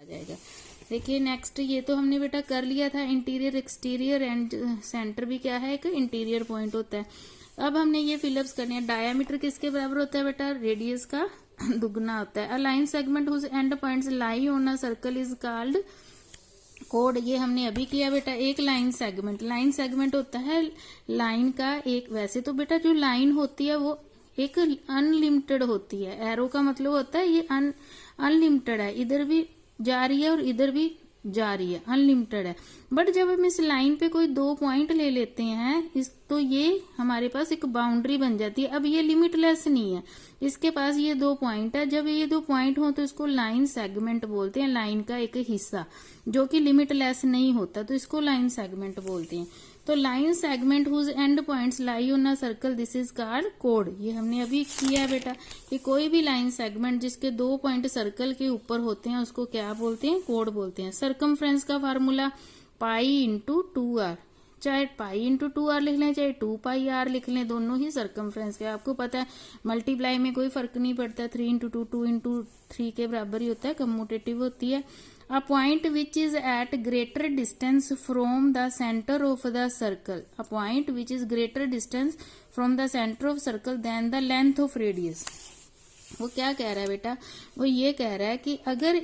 आ जाएगा। देखिए नेक्स्ट, ये तो हमने बेटा कर लिया था, इंटीरियर एक्सटीरियर एंड सेंटर भी क्या है, एक इंटीरियर पॉइंट होता है। अब हमने ये फिलअप्स करने हैं। डायामीटर किसके बराबर होता है बेटा, रेडियस का दुगना होता है। A line segment whose end points lie on a circle is called कोड। ये हमने अभी किया बेटा। एक लाइन सेगमेंट होता है लाइन का एक, वैसे तो बेटा जो लाइन होती है वो एक अनलिमिटेड होती है, एरो का मतलब होता है ये अनलिमिटेड है, इधर भी जा रही है और इधर भी जा रही है, अनलिमिटेड है। बट जब हम इस लाइन पे कोई दो पॉइंट ले लेते हैं इस, तो ये हमारे पास एक बाउंड्री बन जाती है। अब ये लिमिटलेस नहीं है, इसके पास ये दो पॉइंट है। जब ये दो पॉइंट हो तो इसको लाइन सेगमेंट बोलते हैं, लाइन का एक हिस्सा जो कि लिमिटलेस नहीं होता, तो इसको लाइन सेगमेंट बोलते हैं। तो line segment whose end points lie on a circle this is called कोड। ये हमने अभी किया है बेटा कि कोई भी लाइन सेगमेंट जिसके दो पॉइंट सर्कल के ऊपर होते हैं उसको क्या बोलते हैं, कोड बोलते हैं। सरकमफ्रेंस का फार्मूला पाई इंटू 2r, चाहे पाई इंटू 2r लिख लें चाहे 2πr लिख लें, दोनों ही सरकमफ्रेंस के। आपको पता है मल्टीप्लाई में कोई फर्क नहीं पड़ता, 3 इंटू 2 2 इंटू 3 के बराबर ही होता है, कम्यूटेटिव होती है। A point which is at greater distance from the center of the circle, a point which is greater distance from the center of circle than the length of radius। वो क्या कह रहा है बेटा, वो ये कह रहा है कि अगर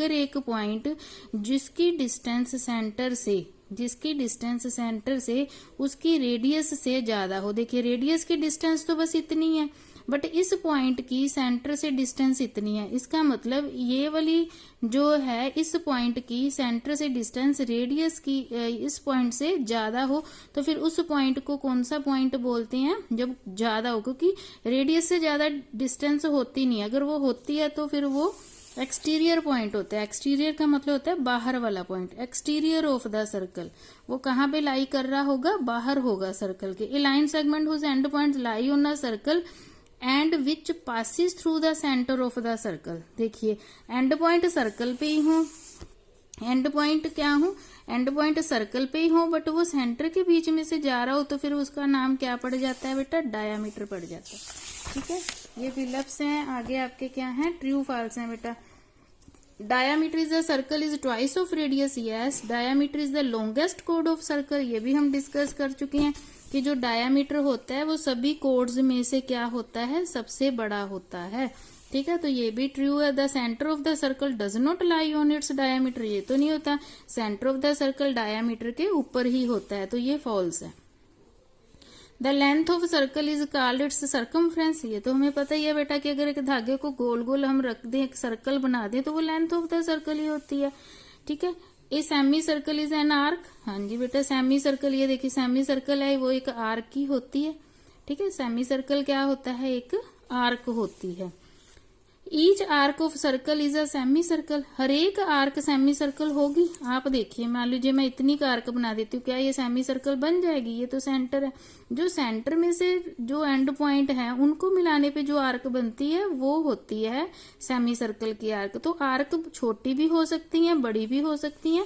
एक पॉइंट जिसकी डिस्टेंस सेंटर से उसकी रेडियस से ज्यादा हो, देखिए रेडियस की डिस्टेंस तो बस इतनी है, बट इस पॉइंट की सेंटर से डिस्टेंस इतनी है। इसका मतलब ये वाली जो है इस पॉइंट की सेंटर से डिस्टेंस रेडियस की इस पॉइंट से ज्यादा हो, तो फिर उस पॉइंट को कौन सा पॉइंट बोलते हैं, जब ज्यादा हो, क्योंकि रेडियस से ज्यादा डिस्टेंस होती नहीं। अगर वो होती है तो फिर वो एक्सटीरियर पॉइंट होता है। एक्सटीरियर का मतलब होता है बाहर वाला point, exterior of the circle. वो कहाँ पे लाई कर रहा होगा, बाहर होगा सर्कल के। A line segment whose end points lie on a circle and which passes through the centre of the circle. देखिए एंड पॉइंट सर्कल पे ही हूँ, एंड पॉइंट क्या हूँ, एंड पॉइंट सर्कल पे ही हो, बट वो सेंटर के बीच में से जा रहा हो तो फिर उसका नाम क्या पड़ जाता है बेटा, डायामीटर पड़ जाता है। ठीक है, ये फिलअप्स हैं। आगे आपके क्या है, ट्रू फॉल्स हैं बेटा। Diameter is the circle is twice of radius, yes. Diameter is the longest code of circle, ये भी हम डिस्कस कर चुके हैं कि जो डायामीटर होता है वो सभी कोड्स में से क्या होता है, सबसे बड़ा होता है। ठीक है, तो ये भी ट्रू है। The centre of the circle does not lie on it's diameter, ये तो नहीं होता, centre of the circle diameter के ऊपर ही होता है, तो ये फॉल्स है। The length of circle is called it's circumference, ये तो हमें पता ही है बेटा कि अगर एक धागे को गोल गोल हम रख दें, एक सर्कल बना दें, तो वो लेंथ ऑफ द सर्कल ही होती है। ठीक है, a semi circle is an arc, हाँ जी बेटा सेमी सर्कल, ये देखिए सेमी सर्कल है, वो एक आर्क की होती है। ठीक है, सेमी सर्कल क्या होता है, एक आर्क होती है। Each arc of circle is a semi circle, हर एक आर्क सेमी सर्कल होगी। आप देखिए मान लीजिए मैं इतनी का आर्क बना देती हूँ, क्या ये सेमी सर्कल बन जाएगी, ये तो सेंटर है। जो सेंटर में से जो एंड पॉइंट है उनको मिलाने पे जो आर्क बनती है वो होती है सेमी सर्कल की आर्क। तो आर्क छोटी भी हो सकती है, बड़ी भी हो सकती है,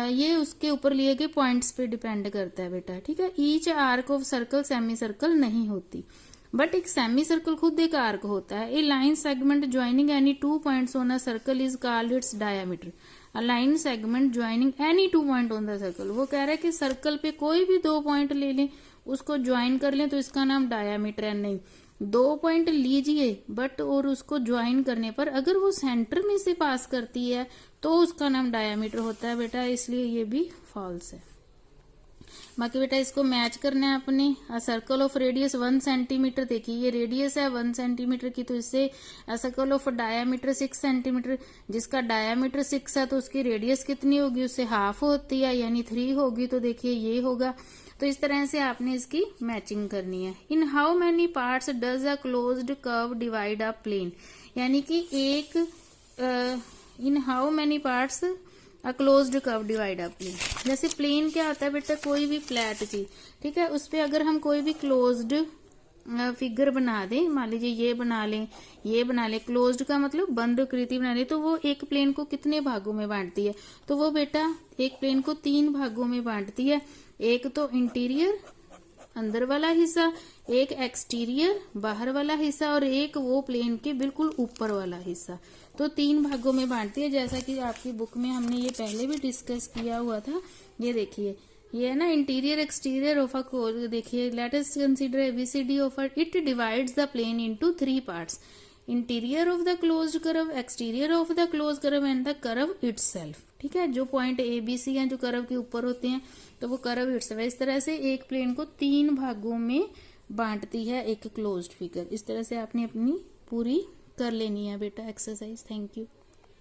ये उसके ऊपर लिए गए पॉइंट्स पे डिपेंड करता है बेटा। ठीक है, each arc of circle semi circle नहीं होती, बट एक सेमी सर्कल खुद एक आर्क होता है। A line segment joining any 2 points on a circle is called its diameter. A line segment joining any 2 point on the circle, वो कह रहा है कि सर्कल पे कोई भी 2 पॉइंट ले लें, उसको ज्वाइन कर लें, तो इसका नाम डायामीटर है। नहीं, 2 पॉइंट लीजिए बट और उसको ज्वाइन करने पर अगर वो सेंटर में से पास करती है तो उसका नाम डायामीटर होता है बेटा, इसलिए ये भी फॉल्स है। बाकी बेटा इसको मैच करना है अपने। सर्कल ऑफ रेडियस 1 सेंटीमीटर, देखिए ये रेडियस है 1 सेंटीमीटर की, तो इससे सर्कल ऑफ डायामीटर 6 सेंटीमीटर, जिसका डायामीटर 6 है तो उसकी रेडियस कितनी होगी, उससे हाफ होती है यानी 3 होगी, तो देखिए ये होगा। तो इस तरह से आपने इसकी मैचिंग करनी है। In how many parts does a closed curve divide a plane, यानी कि एक in how many parts a closed curve divide a plane. जैसे प्लेन क्या होता है बेटा, कोई भी फ्लैट चीज, ठीक है, उस पे अगर हम कोई भी क्लोज्ड फिगर बना दें, मान लीजिए ये बना लें, ये बना लें, क्लोज्ड का मतलब बंद आकृति बना लें, तो वो एक प्लेन को कितने भागों में बांटती है, तो वो बेटा एक प्लेन को 3 भागों में बांटती है। एक तो इंटीरियर अंदर वाला हिस्सा, एक एक्सटीरियर बाहर वाला हिस्सा, और एक वो प्लेन के बिल्कुल ऊपर वाला हिस्सा। तो 3 भागों में बांटती है, जैसा कि आपकी बुक में हमने ये पहले भी डिस्कस किया हुआ था। ये देखिए, ये है ना इंटीरियर एक्सटीरियर ऑफ अ, देखिए let us consider ABCD of a, it divides the plane into 3 parts, interior of the closed curve, exterior of the close curve and the curve itself. ठीक है, जो पॉइंट ए बी सी हैं जो curve के ऊपर होते हैं, तो वो कर्व इटसेल्फ। इस तरह से एक प्लेन को 3 भागों में बांटती है एक क्लोज्ड फिगर। इस तरह से आपने अपनी पूरी कर लेनी है बेटा एक्सरसाइज। Thank you.